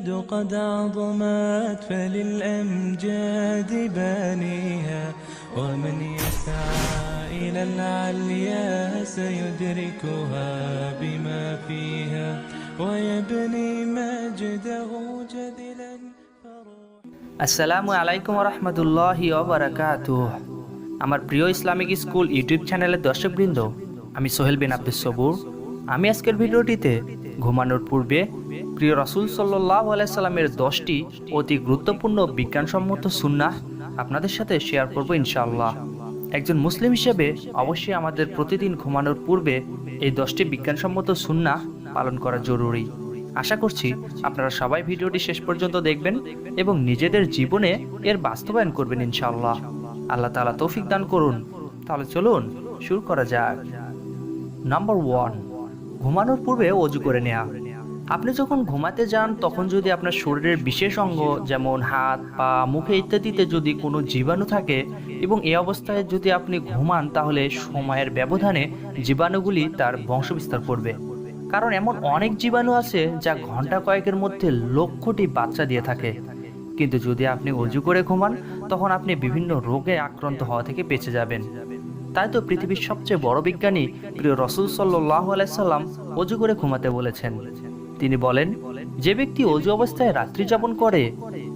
الأمجاد قد عظمت فللأمجاد بانيها ومن يسعى إلى العليا سيدركها بما فيها ويبني مجده جذلا আসসালামু আলাইকুম রহমতুল্লাহি ওয়া বারাকাতুহু। আমার প্রিয় ইসলামিক স্কুল ইউটিউব চ্যানেলের দর্শকবৃন্দ, আমি সোহেল বিন আব্দুস সবুর। আমি আজকের ভিডিওটিতে ঘুমানোর পূর্বে প্রিয় রাসূল সাল্লাল্লাহু আলাইহি সাল্লামের 10টি অতি গুরুত্বপূর্ণ বিজ্ঞানসম্মত সুন্নাহ আপনাদের সাথে শেয়ার করব ইনশাআল্লাহ। একজন মুসলিম হিসেবে অবশ্যই আমাদের প্রতিদিন ঘুমানোর পূর্বে এই 10টি বিজ্ঞানসম্মত সুন্নাহ পালন করা জরুরি। আশা করছি আপনারা সবাই ভিডিওটি শেষ পর্যন্ত দেখবেন এবং নিজেদের জীবনে এর বাস্তবায়ন করবেন ইনশাআল্লাহ। আল্লাহ তাআলা তৌফিক দান করুন। তাহলে চলুন শুরু করা যাক। নাম্বার 1, ঘুমানোর পূর্বে ওযু করে নেওয়া। আপনি যখন ঘুমাতে যান তখন যদি আপনার শরীরের বিশেষ অঙ্গ যেমন হাত পা মুখে ইত্যাদিতে যদি কোনো জীবাণু থাকে এবং এই অবস্থায় যদি আপনি ঘুমান, তাহলে সময়ের ব্যবধানে জীবাণুগুলি তার বংশবিস্তার করবে। কারণ এমন অনেক জীবাণু আছে যা ঘন্টা কয়েকের মধ্যে লক্ষটি বাচ্চা দিয়ে থাকে। কিন্তু যদি আপনি ওযু করে ঘুমান, তখন আপনি বিভিন্ন রোগে আক্রান্ত হওয়া থেকে বেঁচে যাবেন। তাই তো পৃথিবীর সবচেয়ে বড় বিজ্ঞানী প্রিয় রাসূল সাল্লাল্লাহু আলাইহি সাল্লাম ওযু করে ঘুমাতে বলেছেন। তিনি বলেন, যে ব্যক্তি ওযু অবস্থায় রাত্রি যাপন করে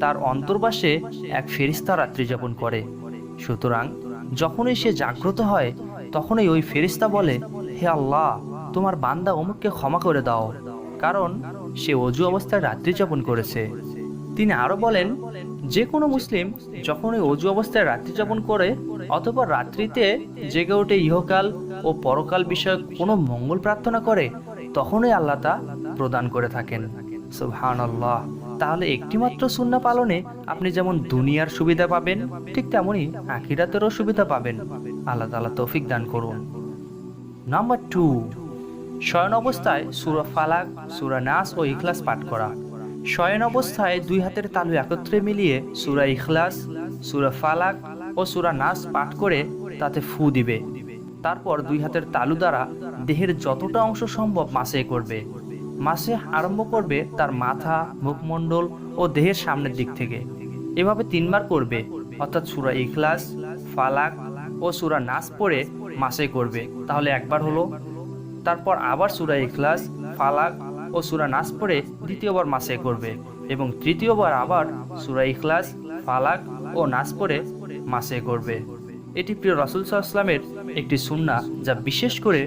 তার অন্তর্বাসে এক ফেরেশতা রাত্রি যাপন করে। সুতরাং যখনই সে জাগ্রত হয় তখনই ওই ফেরেশতা বলে, হে আল্লাহ, তোমার বান্দা অমুককে ক্ষমা করে দাও, কারণ সে ওযু অবস্থায় রাত্রি যাপন করেছে। তিনি আরো বলেন, যে কোনো মুসলিম যখনই ওযু অবস্থায় রাত্রি যাপন করে অথবা রাত্রিতে জেগে উঠে ইহকাল ও পরকাল বিষয়ক কোনো মঙ্গল প্রার্থনা করে, তখনই আল্লাহ তা প্রদান করে থাকেন। সুবহানাল্লাহ। তাহলে একটিমাত্র সুন্নাহ পালনে আপনি যেমন দুনিয়ার সুবিধা পাবেন, ঠিক তেমনই আখিরাতেরও সুবিধা পাবেন। আল্লাহ তাআলা তৌফিক দান করুন। নাম্বার 2, শয়ন অবস্থায় সূরা ফালাক, সূরা নাস ও ইখলাস পাঠ করা। শয়ন অবস্থায় দুই হাতের তালু একত্রে মিলিয়ে সূরা ইখলাস, সূরা ফালাক ও সূরা নাস পাঠ করে তাতে ফু দিবে। তারপর দুই হাতের তালু দ্বারা দেহের যতটা অংশ সম্ভব মাসে করবে। মাসে আরম্ভ করবে তার মাথা, মুখমণ্ডল ও দেহের সামনের দিক থেকে। এভাবে 3 বার করবে, অর্থাৎ সূরা ইখলাস, ফালাক ও সূরা নাস পড়ে মাসে করবে, তাহলে একবার হলো। তারপর আবার সূরা ইখলাস, ফালাক ও সূরা নাস পড়ে দ্বিতীয়বার মাসে করবে এবং তৃতীয়বার আবার সূরা ইখলাস, ফালাক ও নাস পড়ে মাসে করবে। এটি প্রিয় রাসূল সাল্লাল্লাহু আলাইহি ওয়াসাল্লামের একটি সুন্নাহ, যা বিশেষ করে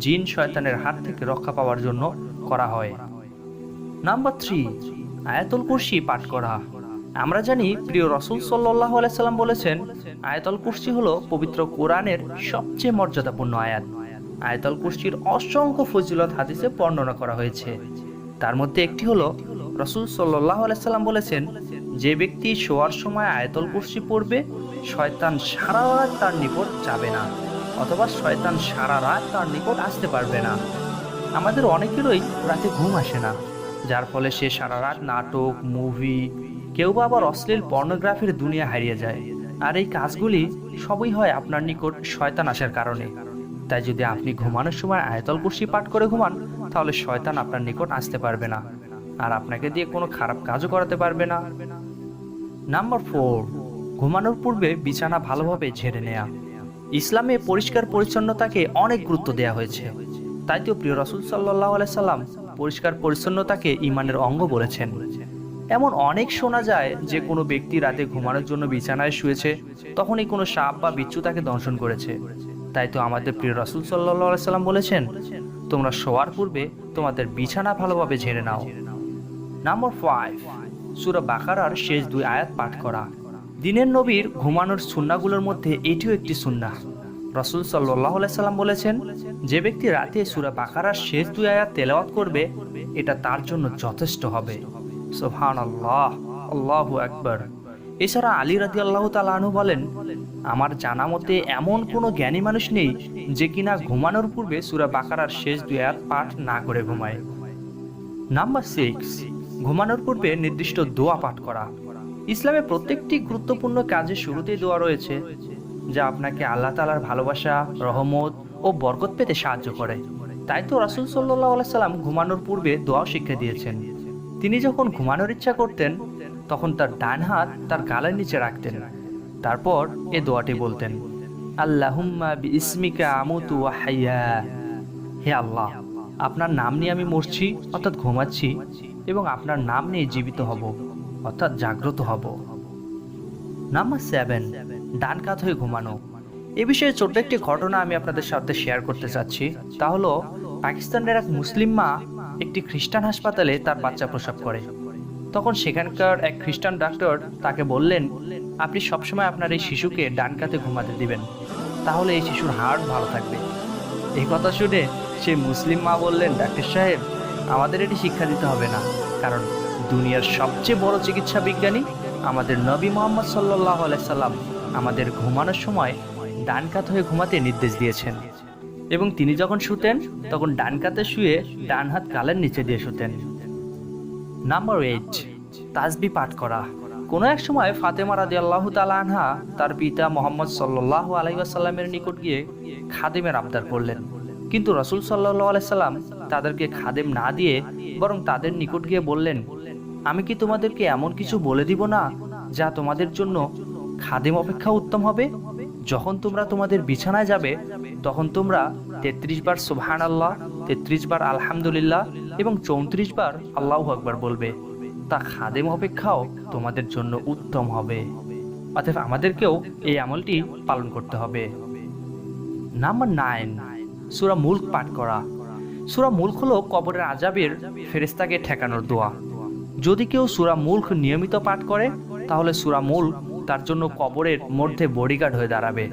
জিন শয়তানের হাত থেকে রক্ষা পাওয়ার জন্য করা হয়। নাম্বার 3, আয়াতুল কুরসি পাঠ করা। আমরা জানি প্রিয় রাসূল সাল্লাল্লাহু আলাইহি ওয়াসাল্লাম বলেছেন, আয়াতুল কুরসি হলো পবিত্র কোরআনের সবচেয়ে মর্যাদাপূর্ণ আয়াত। আয়াতুল কুরসির অসংখ্য ফজিলত হাদিসে বর্ণনা করা হয়েছে। তার মধ্যে একটি হলো, রাসূল সাল্লাল্লাহু আলাইহি ওয়াসাল্লাম বলেছেন, যে ব্যক্তি শোয়ার সময় আয়াতুল কুরসি পড়বে, শয়তান সারা রাত তার নিকট যাবে না, অথবা শয়তান সারা রাত তার নিকট আসতে পারবে না। আমাদের অনেকেরই রাতে ঘুম আসে না, যার ফলে সে সারা রাত নাটক, মুভি, কেউ বা আবার অশ্লীল পর্নোগ্রাফির দুনিয়া হারিয়ে যায়। আর এই কাজগুলি সবই হয় আপনার নিকট শয়তান আসার কারণে। তাই যদি আপনি ঘুমানোর সময় আয়াতুল কুরসি পাঠ করে ঘুমান, তাহলে শয়তান আপনার নিকট আসতে পারবে না আর আপনাকে দিয়ে কোনো খারাপ কাজও করাতে পারবে না। নাম্বার 4, ঘুমানোর পূর্বে বিছানা ভালোভাবে ঝেড়ে নেওয়া। ইসলামে পরিষ্কার পরিচ্ছন্নতাকে অনেক গুরুত্ব দেওয়া হয়েছে। তাই তো প্রিয় রাসূল সাল্লাল্লাহু আলাইহি সাল্লাম পরিষ্কার পরিচ্ছন্নতাকে ঈমানের অঙ্গ বলেছেন। এমন অনেক শোনা যায় যে কোনো ব্যক্তি রাতে ঘুমানোর জন্য বিছানায় শুয়েছে, তখনই কোনো সাপ বা বিচ্ছু তাকে দংশন করেছে। তাই তো আমাদের প্রিয় রাসূল সাল্লাল্লাহু আলাইহি সাল্লাম বলেছেন, তোমরা শোয়ার পূর্বে তোমাদের বিছানা ভালোভাবে ঝেড়ে নাও। নাম্বার 5, সূরা বাকারার শেষ 2 আয়াত পাঠ করা। দিনের নবীর ঘুমানোর সুন্নাহগুলোর মধ্যে এটিও একটি সুন্নাহ। রাসূল সাল্লাল্লাহু আলাইহি সাল্লাম বলেছেন, যে ব্যক্তি রাতে সূরা বাকারার শেষ 2 আয়াত তেলাওয়াত করবে, এটা তার জন্য যথেষ্ট হবে। সুবহানাল্লাহ, আল্লাহু আকবার। এছাড়া আলী রাদিয়াল্লাহু তাআলা আনহু বলেন, আমার জানা মতে এমন কোনো জ্ঞানী মানুষ নেই যে কিনা ঘুমানোর পূর্বে সূরা বাকারার শেষ 2 আয়াত পাঠ না করে ঘুমায়। নাম্বার 6, ঘুমানোর পূর্বে নির্দিষ্ট দোয়া পাঠ করা। ইসলামে প্রত্যেকটি গুরুত্বপূর্ণ কাজের শুরুতেই দোয়া রয়েছে, যা আপনাকে আল্লাহ তাআলার ভালোবাসা, রহমত ও বরকত পেতে সাহায্য করে। তাই তো রাসূল সাল্লাল্লাহু আলাইহি সাল্লাম ঘুমানোর পূর্বে দোয়া শিক্ষা দিয়েছেন। তিনি যখন ঘুমানোর ইচ্ছা করতেন তখন তার ডান হাত তার গালের নিচে রাখতেন, তারপর এ দোয়াটি বলতেন, আল্লাহুম্মা বিইসমিকা আমুতু ওয়া হাইয়া। হে আল্লাহ, আপনার নাম নিয়ে আমি মরছি অর্থাৎ ঘুমাচ্ছি, এবং আপনার নাম নিয়ে জীবিত হব অর্থাৎ জাগ্রত হব। নাম্বার 7, ডান কাত হয়ে ঘুমানো। এ বিষয়ে ছোট্ট একটি ঘটনা আমি আপনাদের সাথে শেয়ার করতে চাচ্ছি। তা হলো, পাকিস্তানের এক মুসলিম মা একটি খ্রিস্টান হাসপাতালে তার বাচ্চা প্রসব করে। তখন সেখানকার এক খ্রিস্টান ডাক্তার তাকে বললেন, আপনি সবসময় আপনার এই শিশুকে ডান কাতে ঘুমাতে দিবেন, তাহলে এই শিশুর হার্ট ভালো থাকবে। এই কথা শুনে সেই মুসলিম মা বললেন, ডাক্তার সাহেব, আমাদের এটি শিক্ষা দিতে হবে না, কারণ দুনিয়ার সবচেয়ে বড় চিকিৎসা বিজ্ঞানী আমাদের নবী মুহাম্মদ সাল্লাল্লাহু আলাইহি সাল্লাম আমাদের ঘুমানোর সময় ডান কাত হয়ে ঘুমাতে নির্দেশ দিয়েছেন, এবং তিনি যখন শুতেন তখন ডান কাতে শুয়ে ডান হাত গালের নিচে দিয়ে শুতেন। নাম্বার 8, তাসবিহ পাঠ করা। কোনো এক সময় ফাতেমা রাদিয়াল্লাহু তাআলা আনহা তার পিতা মুহাম্মদ সাল্লাল্লাহু আলাইহি ওয়াসাল্লামের নিকট গিয়ে খাদেমের আবদার করলেন, কিন্তু রাসূল সাল্লাল্লাহু আলাইহি সাল্লাম তাদেরকে খাদেম না দিয়ে বরং তাদের নিকট গিয়ে বললেন, আমি কি তোমাদেরকে এমন কিছু বলে দিব না যা তোমাদের জন্য খাদেম অপেক্ষা উত্তম হবে? যখন তোমরা তোমাদের বিছানায় যাবে তখন তোমরা 33 বার সুবহানাল্লাহ, 33 বার আলহামদুলিল্লাহ এবং 34 বার আল্লাহু আকবার বলবে, তা খাদেম অপেক্ষাও তোমাদের জন্য উত্তম হবে। অতএব আমাদেরকেও এই আমলটি পালন করতে হবে। নাম্বার 9, সূরা মুলক পাঠ করা। সূরা মুলক হলো কবরের আযাবের ফেরেশতাকে ঠেকানোর দোয়া। যদি কেউ সূরা মুলক নিয়মিত পাঠ করে তাহলে সূরা মুলক তার জন্য কবরের মধ্যে বডিগার্ড হয়ে দাঁড়াবে।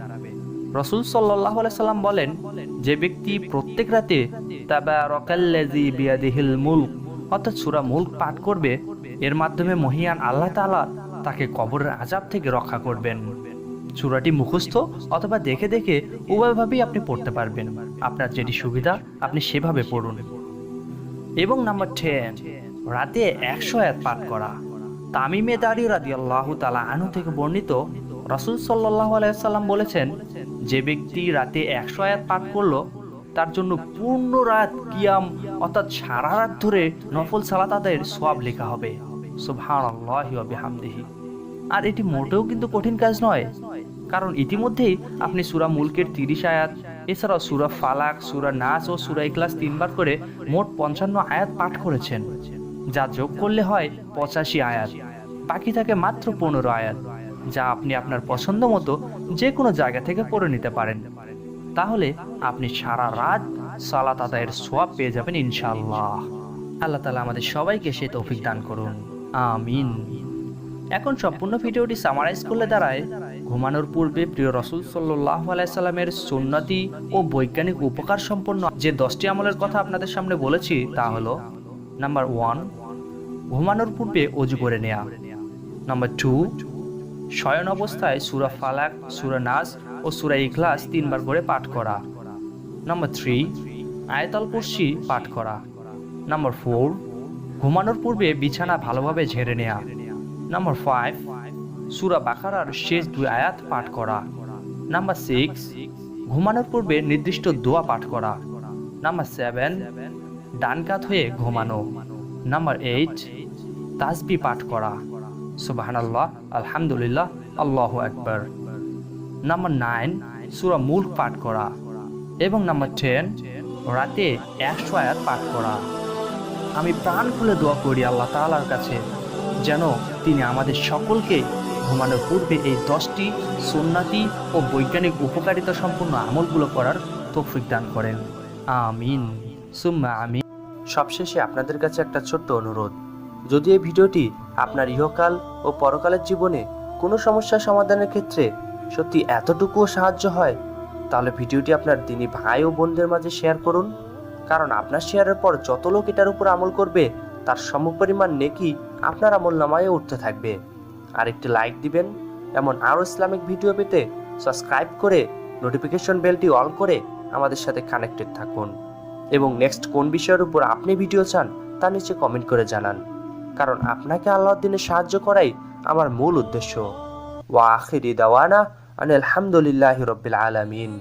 রাসূল সাল্লাল্লাহু আলাইহি সাল্লাম বলেন, যে ব্যক্তি প্রত্যেক রাতে তাবারাকাল্লাযী বিয়াদিহিল মুলক অর্থাৎ সূরা মুলক পাঠ করবে, এর মাধ্যমে মহিয়ান আল্লাহ তাআলা তাকে কবরের আযাব থেকে রক্ষা করবেন। সূরাটি মুখস্থ অথবা দেখে দেখে উভয়ভাবেই আপনি পড়তে পারবেন, আপনার যেটি সুবিধা আপনি সেভাবে পড়ুন। এবং নাম্বার 10, রাতে 100 আয়াত পাঠ করা। তামিমে দারি রাদিয়াল্লাহু তাআলা আনহু থেকে বর্ণিত, রাসূল সাল্লাল্লাহু আলাইহি ওয়াসাল্লাম বলেছেন, যে ব্যক্তি রাতে 100 আয়াত পাঠ করলো তার জন্য পূর্ণ রাত কিয়াম অর্থাৎ সারা রাত ধরে নফল সালাত আদায়ের সওয়াব লেখা হবে। সুবহানাল্লাহি ওয়া বিহামদিহি। আর এটি মোটেও কিন্তু কঠিন কাজ নয়, কারণ ইতিমধ্যেই আপনি সূরা মুলকের 30 আয়াত, এছাড়াও সূরা ফালাক, সূরা নাস ও সূরা ইখলাস 3 বার করে মোট 55 আয়াত পাঠ করেছেন, যা যোগ করলে হয় 85 আয়াত। বাকি থাকে মাত্র 15 আয়াত, যা আপনি আপনার পছন্দ মতো যে কোনো জায়গা থেকে পড়ে নিতে পারেন। তাহলে আপনি সারা রাত সালাত আদায়ের সওয়াব পেয়ে যাবেন ইনশাআল্লাহ। আল্লাহ তাআলা আমাদের সবাইকে সেই তৌফিক দান করুন, আমিন। এখন সম্পূর্ণ ভিডিওটি সামারাইজ করলে দাঁড়ায়, ঘুমানোর পূর্বে প্রিয় রাসূল সাল্লাল্লাহু আলাইহি সাল্লামের সুন্নতি ও বৈজ্ঞানিক উপকার সম্পন্ন যে 10টি আমলের কথা আপনাদের সামনে বলেছি তা হলো, নাম্বার 1, ঘুমানোর পূর্বে ওযু করে নেওয়া। নাম্বার 2, শয়ন অবস্থায় সূরা ফালাক, সূরা নাস ও সূরা ইখলাস 3 বার করে পাঠ করা। নাম্বার 3, আয়াতুল কুরসি পাঠ করা। নাম্বার 4, ঘুমানোর পূর্বে বিছানা ভালোভাবে ঝেড়ে নেওয়া। নাম্বার 5, সূরা বাকারার শেষ 2 আয়াত পাঠ করা। নাম্বার 6, ঘুমানোর পূর্বে নির্দিষ্ট দোয়া পাঠ করা। নাম্বার 7, ডান কাত হয়ে ঘুমানো। নাম্বার 8, তাসবিহ পাঠ করা, সুবহানাল্লাহ, আলহামদুলিল্লাহ, আল্লাহু আকবার। নাম্বার 9, সূরা মুলক পাঠ করা। এবং নাম্বার 10, রাতে 100 আয়াত পাঠ করা। আমি প্রাণ খুলে দোয়া করি আল্লাহ তাআলার কাছে যেন তিনি আমাদের সকলকে ঘুমানোর পূর্বে এই 10টি সুন্নতি ও বৈজ্ঞানিক উপকারিতা সম্পন্ন আমলগুলো করার তৌফিক দান করেন, আমিন সুম্মা আমিন। সবশেষে আপনাদের কাছে একটা ছোট্ট অনুরোধ, যদি এই ভিডিওটি আপনার ইহকাল ও পরকালের জীবনে কোনো সমস্যা সমাধানের ক্ষেত্রে সত্যি এতটুকুও সাহায্য হয়, তাহলে ভিডিওটি আপনার দিনী ভাই ও বোনদের মাঝে শেয়ার করুন, কারণ আপনার শেয়ারের পর যত লোক এটার উপর আমল করবে তার সমপরিমাণ নেকি আপনার আমলনামায় উঠতে থাকবে। আর একটি লাইক দিবেন। এমন আরও ইসলামিক ভিডিও পেতে সাবস্ক্রাইব করে নোটিফিকেশন বেলটি অল করে আমাদের সাথে কানেক্টেড থাকুন, এবং নেক্সট কোন বিষয়ের উপর আপনি ভিডিও চান তা নিচে কমেন্ট করে জানান, কারণ আপনাকে আল্লাহর দ্বীনে সাহায্য করাই আমার মূল উদ্দেশ্য। ওয়া আখিরি দাওয়ানা আনিল হামদুলিল্লাহি রাব্বিল আলামিন।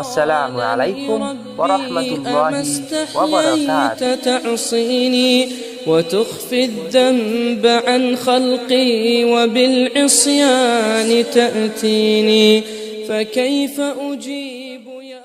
আসসালামু আলাইকুম ওয়া রাহমাতুল্লাহি ওয়া বারাকাতুহু। وتخفي الذنب عن خلقي وبالعصيان تأتيني فكيف أجيب يا